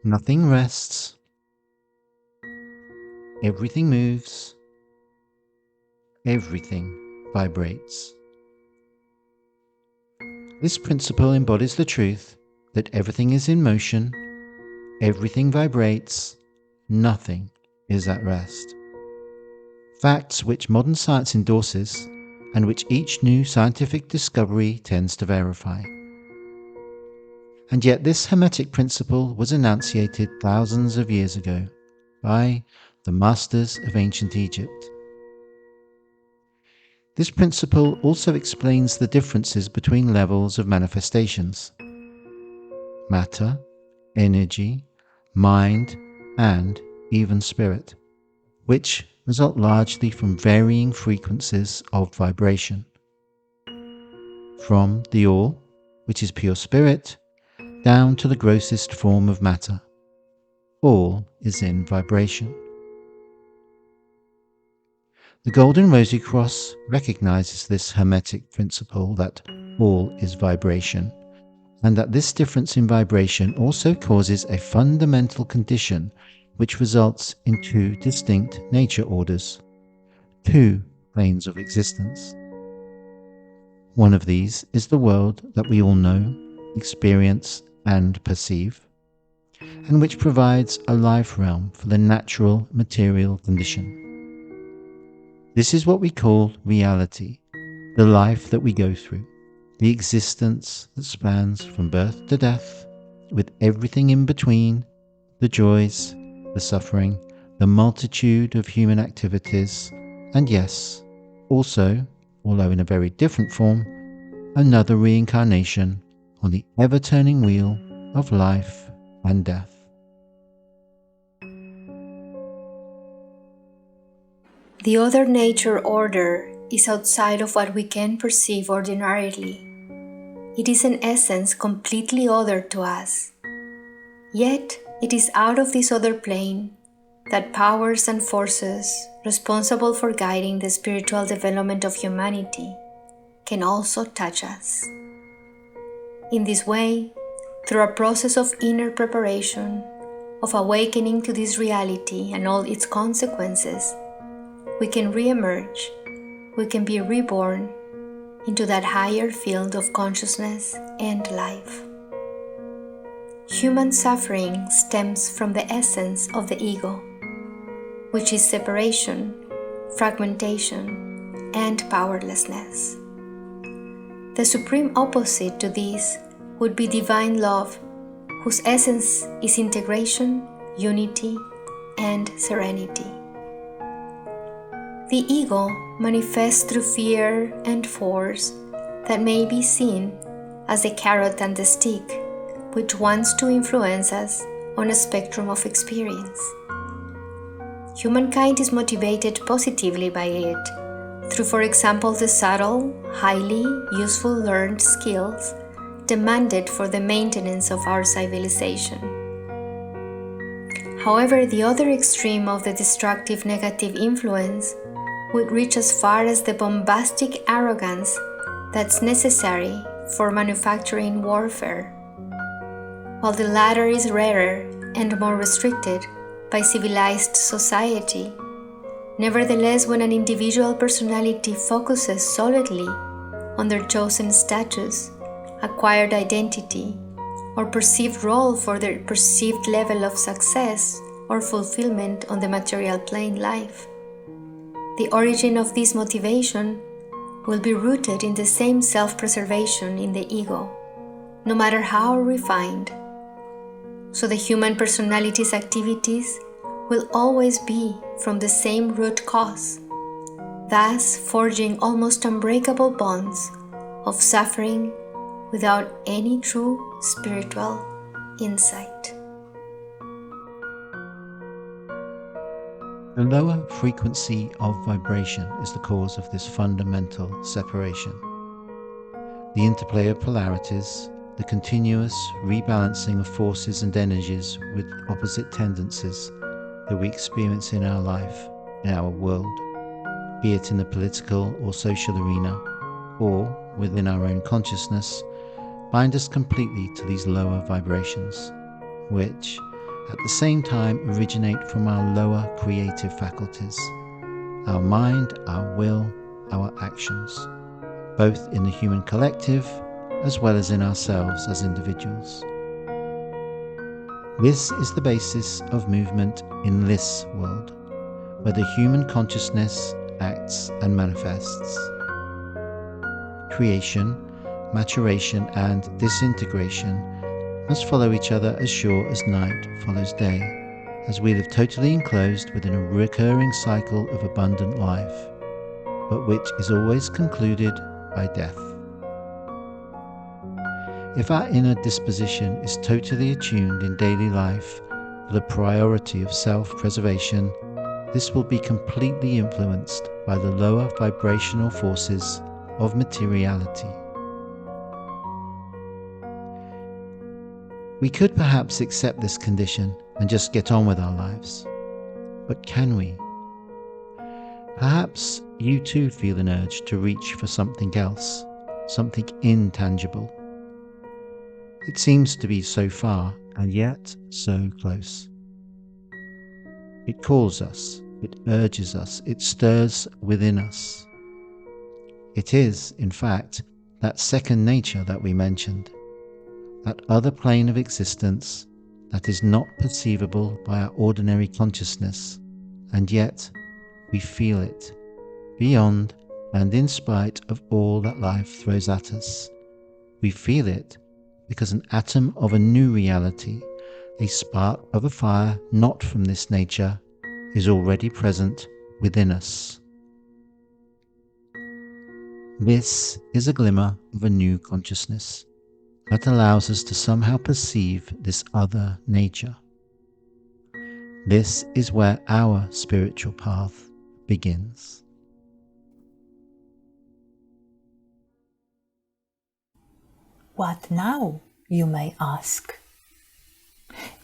Nothing rests. Everything moves. Everything vibrates. This principle embodies the truth that everything is in motion, everything vibrates, nothing is at rest. Facts which modern science endorses and which each new scientific discovery tends to verify. And yet this Hermetic principle was enunciated thousands of years ago by the masters of ancient Egypt. This principle also explains the differences between levels of manifestations: matter, energy, mind, and even spirit, which result largely from varying frequencies of vibration. From the all, which is pure spirit, down to the grossest form of matter, all is in vibration. The Golden Rosycross recognizes this Hermetic principle that all is vibration, and that this difference in vibration also causes a fundamental condition which results in two distinct nature orders, two planes of existence. One of these is the world that we all know, experience, and perceive, and which provides a life realm for the natural material condition. This is what we call reality, the life that we go through, the existence that spans from birth to death, with everything in between, the joys, the suffering, the multitude of human activities, and yes, also, although in a very different form, another reincarnation on the ever-turning wheel of life and death. The other nature order is outside of what we can perceive ordinarily. It is in essence completely other to us. Yet it is out of this other plane that powers and forces responsible for guiding the spiritual development of humanity can also touch us. In this way, through a process of inner preparation, of awakening to this reality and all its consequences, we can re-emerge, we can be reborn into that higher field of consciousness and life. Human suffering stems from the essence of the ego, which is separation, fragmentation, and powerlessness. The supreme opposite to this would be divine love, whose essence is integration, unity, and serenity. The ego manifests through fear and force that may be seen as the carrot and the stick, which wants to influence us on a spectrum of experience. Humankind is motivated positively by it, through, for example, the subtle, highly useful learned skills demanded for the maintenance of our civilization. However, the other extreme of the destructive negative influence would reach as far as the bombastic arrogance that's necessary for manufacturing warfare. While the latter is rarer and more restricted by civilized society, nevertheless, when an individual personality focuses solidly on their chosen status, acquired identity, or perceived role for their perceived level of success or fulfillment on the material plane life, the origin of this motivation will be rooted in the same self-preservation in the ego, no matter how refined. So the human personality's activities will always be from the same root cause, thus forging almost unbreakable bonds of suffering without any true spiritual insight. The lower frequency of vibration is the cause of this fundamental separation. The interplay of polarities, the continuous rebalancing of forces and energies with opposite tendencies that we experience in our life, in our world, be it in the political or social arena, or within our own consciousness, bind us completely to these lower vibrations, which, at the same time originate from our lower creative faculties, our mind, our will, our actions, both in the human collective as well as in ourselves as individuals. This is the basis of movement in this world, where the human consciousness acts and manifests. Creation, maturation, and disintegration must follow each other as sure as night follows day, as we live totally enclosed within a recurring cycle of abundant life, but which is always concluded by death. If our inner disposition is totally attuned in daily life to the priority of self-preservation, this will be completely influenced by the lower vibrational forces of materiality. We could perhaps accept this condition and just get on with our lives. But can we? Perhaps you too feel an urge to reach for something else, something intangible. It seems to be so far and yet so close. It calls us, it urges us, it stirs within us. It is, in fact, that second nature that we mentioned, that other plane of existence that is not perceivable by our ordinary consciousness, and yet we feel it, beyond and in spite of all that life throws at us. We feel it because an atom of a new reality, a spark of a fire not from this nature, is already present within us. This is a glimmer of a new consciousness that allows us to somehow perceive this other nature. This is where our spiritual path begins. What now, you may ask?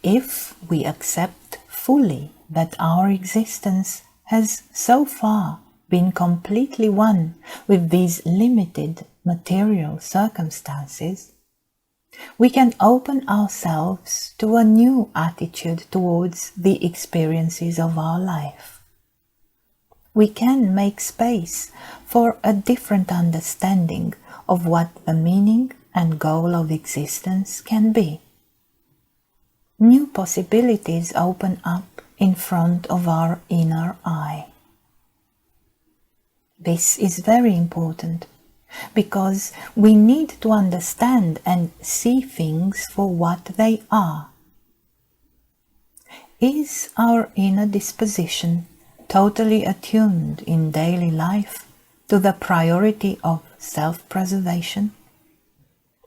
If we accept fully that our existence has so far been completely one with these limited material circumstances, we can open ourselves to a new attitude towards the experiences of our life. We can make space for a different understanding of what the meaning and goal of existence can be. New possibilities open up in front of our inner eye. This is very important because we need to understand and see things for what they are. Is our inner disposition totally attuned in daily life to the priority of self-preservation?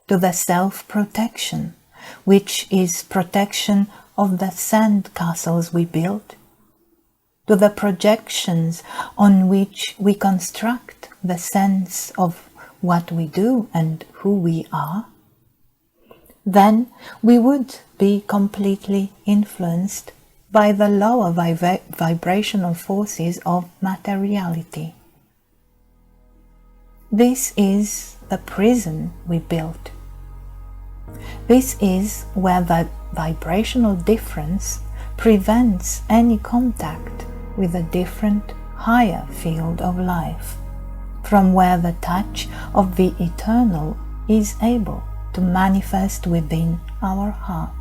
To the self-protection, which is protection of the sand castles we build, to the projections on which we construct the sense of what we do and who we are, then we would be completely influenced by the lower vibrational forces of materiality. This is the prison we built. This is where the vibrational difference prevents any contact with a different, higher field of life, from where the touch of the eternal is able to manifest within our heart,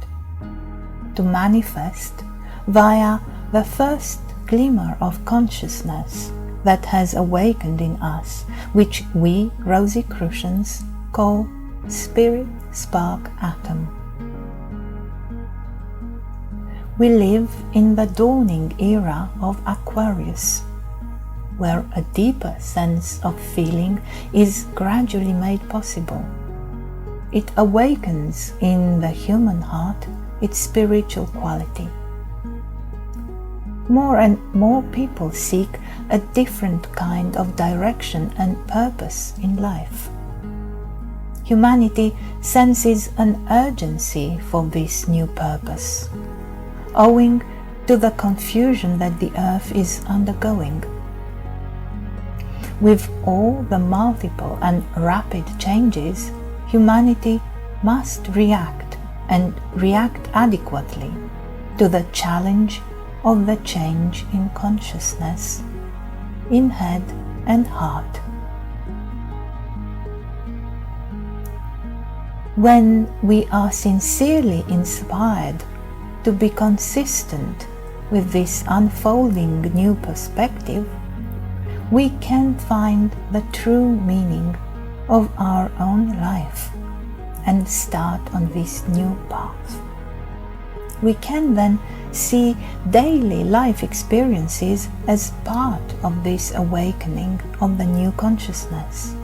to manifest via the first glimmer of consciousness that has awakened in us, which we Rosicrucians call Spirit Spark Atom. We live in the dawning era of Aquarius, where a deeper sense of feeling is gradually made possible. It awakens in the human heart its spiritual quality. More and more people seek a different kind of direction and purpose in life. Humanity senses an urgency for this new purpose, owing to the confusion that the earth is undergoing. With all the multiple and rapid changes, humanity must react and react adequately to the challenge of the change in consciousness, in head and heart. When we are sincerely inspired to be consistent with this unfolding new perspective, we can find the true meaning of our own life and start on this new path. We can then see daily life experiences as part of this awakening of the new consciousness.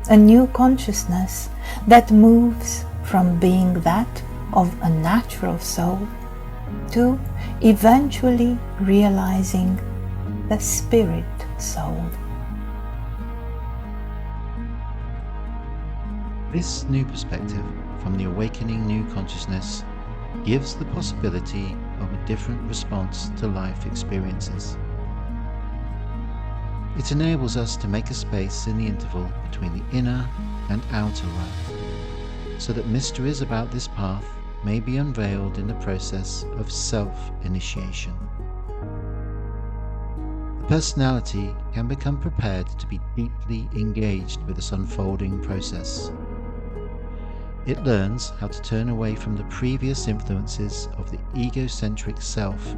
A new consciousness that moves from being that of a natural soul to eventually realizing the spirit soul. This new perspective from the awakening new consciousness gives the possibility of a different response to life experiences. It enables us to make a space in the interval between the inner and outer life, so that mysteries about this path may be unveiled in the process of self-initiation. The personality can become prepared to be deeply engaged with this unfolding process. It learns how to turn away from the previous influences of the egocentric self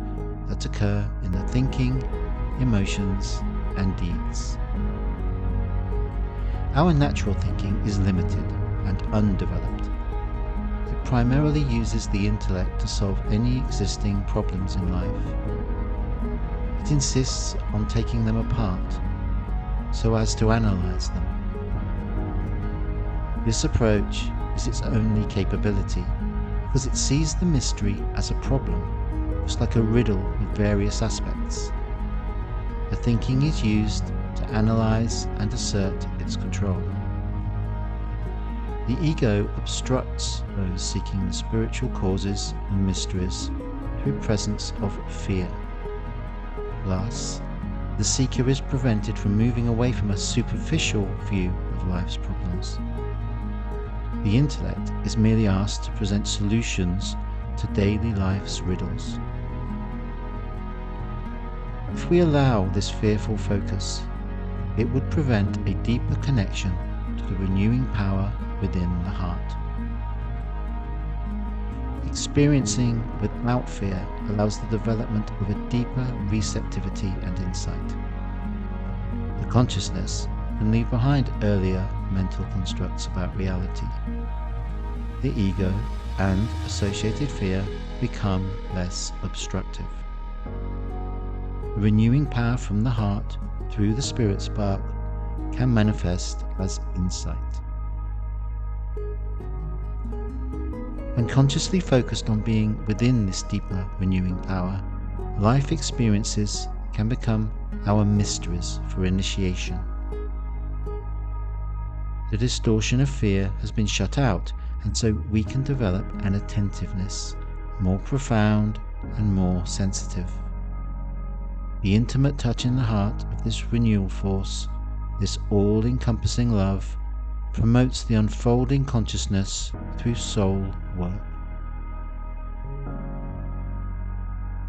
that occur in the thinking, emotions, and deeds. Our natural thinking is limited and undeveloped. It primarily uses the intellect to solve any existing problems in life. It insists on taking them apart so as to analyze them. This approach is its only capability because it sees the mystery as a problem, just like a riddle with various aspects. The thinking is used to analyze and assert its control. The ego obstructs those seeking the spiritual causes and mysteries through presence of fear. Thus, the seeker is prevented from moving away from a superficial view of life's problems. The intellect is merely asked to present solutions to daily life's riddles. If we allow this fearful focus, it would prevent a deeper connection to the renewing power within the heart. Experiencing without fear allows the development of a deeper receptivity and insight. The consciousness can leave behind earlier mental constructs about reality. The ego and associated fear become less obstructive. The renewing power from the heart through the spirit spark can manifest as insight. When consciously focused on being within this deeper renewing power, life experiences can become our mysteries for initiation. The distortion of fear has been shut out, and so we can develop an attentiveness, more profound and more sensitive. The intimate touch in the heart of this renewal force, this all-encompassing love, promotes the unfolding consciousness through soul work.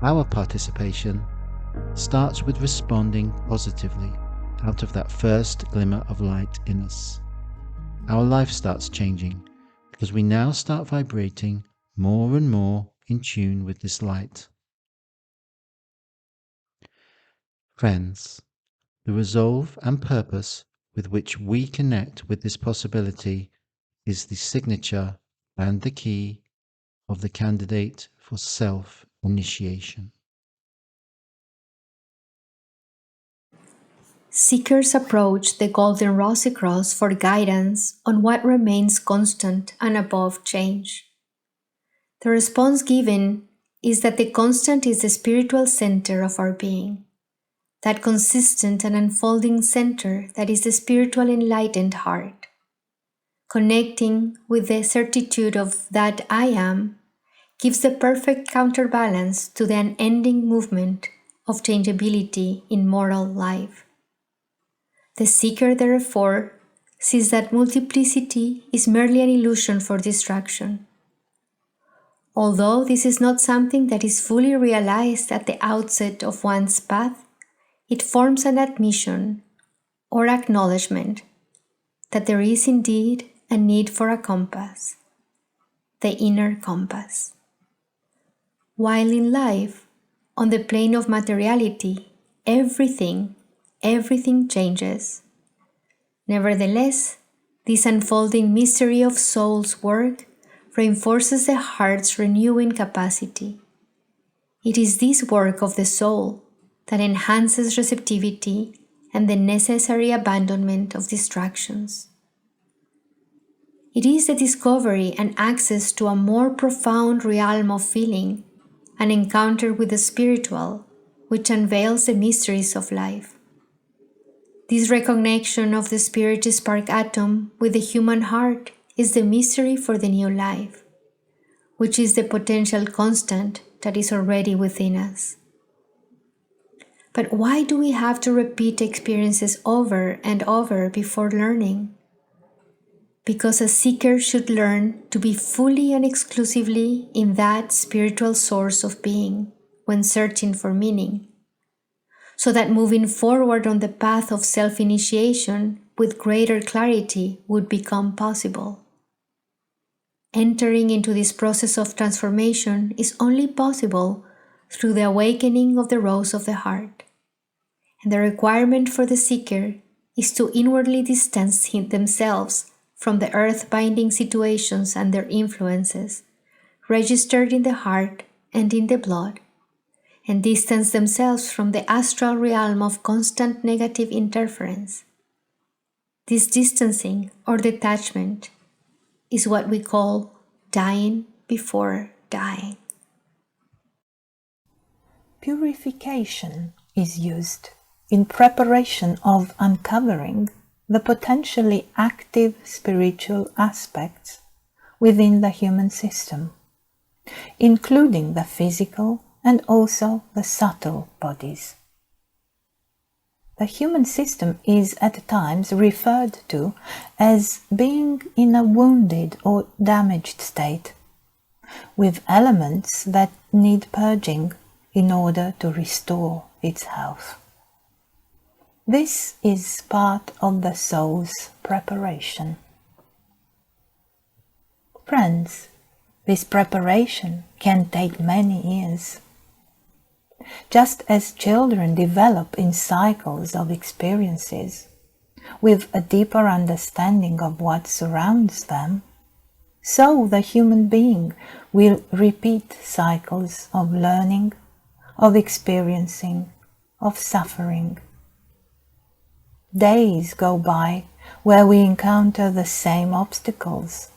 Our participation starts with responding positively out of that first glimmer of light in us. Our life starts changing because we now start vibrating more and more in tune with this light. Friends, the resolve and purpose with which we connect with this possibility is the signature and the key of the candidate for self-initiation. Seekers approach the Golden Rosycross for guidance on what remains constant and above change. The response given is that the constant is the spiritual center of our being, that consistent and unfolding center that is the spiritual enlightened heart. Connecting with the certitude of that I am gives the perfect counterbalance to the unending movement of changeability in moral life. The seeker, therefore, sees that multiplicity is merely an illusion for distraction. Although this is not something that is fully realized at the outset of one's path, it forms an admission or acknowledgement that there is indeed a need for a compass, the inner compass. While in life, on the plane of materiality, everything changes. Nevertheless, this unfolding mystery of soul's work reinforces the heart's renewing capacity. It is this work of the soul that enhances receptivity and the necessary abandonment of distractions. It is the discovery and access to a more profound realm of feeling, an encounter with the spiritual, which unveils the mysteries of life. This recognition of the spirit spark atom with the human heart is the mystery for the new life, which is the potential constant that is already within us. But why do we have to repeat experiences over and over before learning? Because a seeker should learn to be fully and exclusively in that spiritual source of being when searching for meaning, so that moving forward on the path of self-initiation with greater clarity would become possible. Entering into this process of transformation is only possible through the awakening of the rose of the heart, and the requirement for the seeker is to inwardly distance themselves from the earth-binding situations and their influences, registered in the heart and in the blood, and distance themselves from the astral realm of constant negative interference. This distancing or detachment is what we call dying before dying. Purification is used in preparation of uncovering the potentially active spiritual aspects within the human system, including the physical and also the subtle bodies. The human system is at times referred to as being in a wounded or damaged state, with elements that need purging in order to restore its health. This is part of the soul's preparation. Friends, this preparation can take many years. Just as children develop in cycles of experiences, with a deeper understanding of what surrounds them, so the human being will repeat cycles of learning, of experiencing, of suffering. Days go by where we encounter the same obstacles,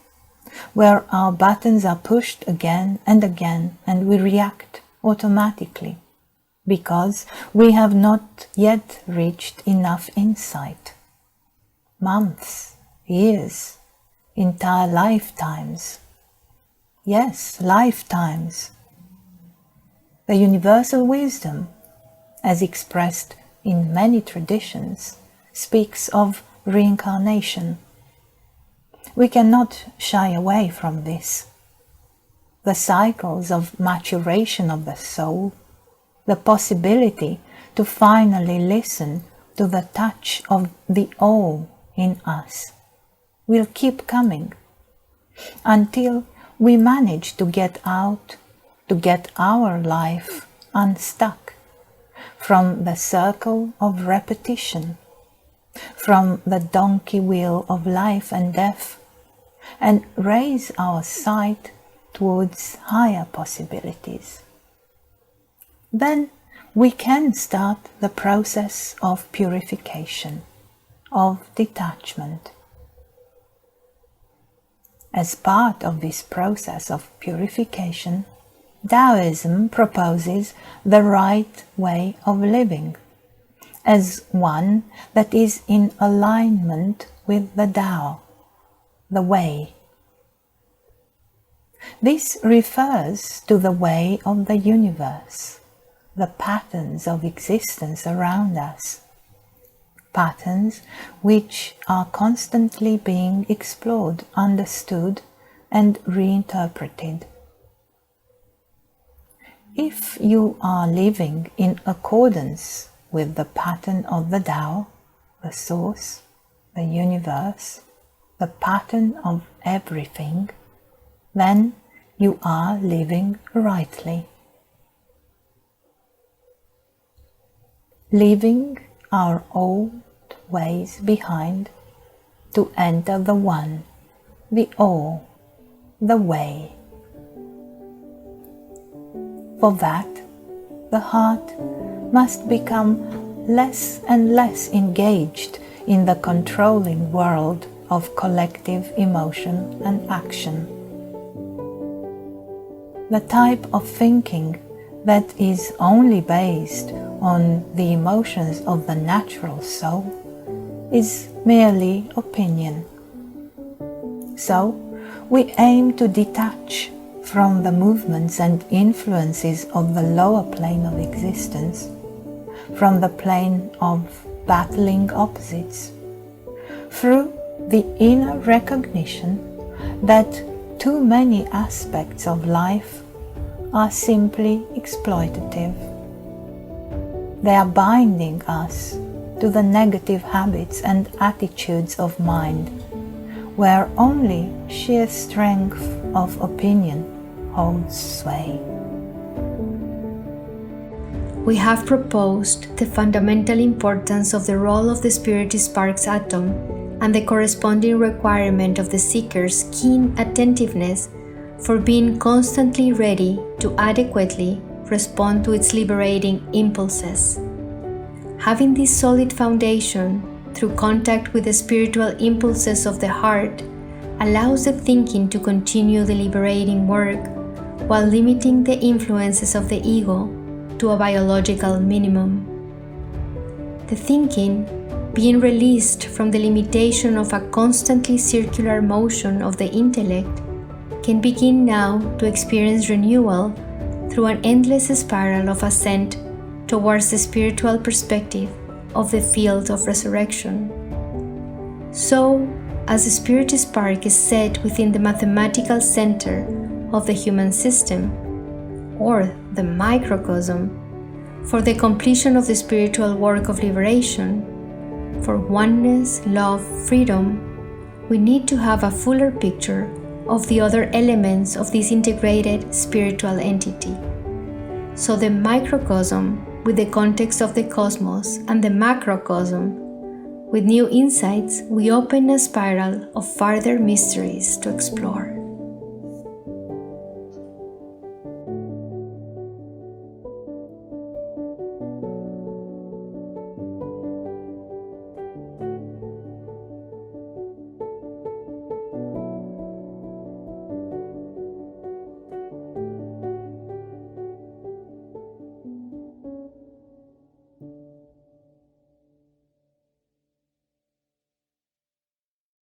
where our buttons are pushed again and again and we react automatically, because we have not yet reached enough insight. Months, years, entire lifetimes. Yes, lifetimes. The universal wisdom, as expressed in many traditions, speaks of reincarnation. We cannot shy away from this. The cycles of maturation of the soul, the possibility to finally listen to the touch of the all in us, will keep coming until we manage to get out, to get our life unstuck from the circle of repetition, from the donkey wheel of life and death, and raise our sight towards higher possibilities. Then we can start the process of purification, of detachment. As part of this process of purification, Taoism proposes the right way of living, as one that is in alignment with the Tao, the way. This refers to the way of the universe, the patterns of existence around us, patterns which are constantly being explored, understood, and reinterpreted. If you are living in accordance with the pattern of the Tao, the source, the universe, the pattern of everything, then you are living rightly. Leaving our old ways behind to enter the One, the All, the Way. For that, the heart must become less and less engaged in the controlling world of collective emotion and action. The type of thinking that is only based on the emotions of the natural soul is merely opinion. So, we aim to detach from the movements and influences of the lower plane of existence, from the plane of battling opposites, through the inner recognition that too many aspects of life are simply exploitative. They are binding us to the negative habits and attitudes of mind, where only sheer strength of opinion holds sway. We have proposed the fundamental importance of the role of the Spirit Spark's atom and the corresponding requirement of the seeker's keen attentiveness for being constantly ready to adequately respond to its liberating impulses. Having this solid foundation through contact with the spiritual impulses of the heart allows the thinking to continue the liberating work while limiting the influences of the ego to a biological minimum. The thinking, being released from the limitation of a constantly circular motion of the intellect, can begin now to experience renewal through an endless spiral of ascent towards the spiritual perspective of the field of resurrection. So, as the Spirit Spark is set within the mathematical center of the human system, or the microcosm, for the completion of the spiritual work of liberation, for oneness, love, freedom, we need to have a fuller picture of the other elements of this integrated spiritual entity. So the microcosm with the context of the cosmos and the macrocosm with new insights, we open a spiral of further mysteries to explore.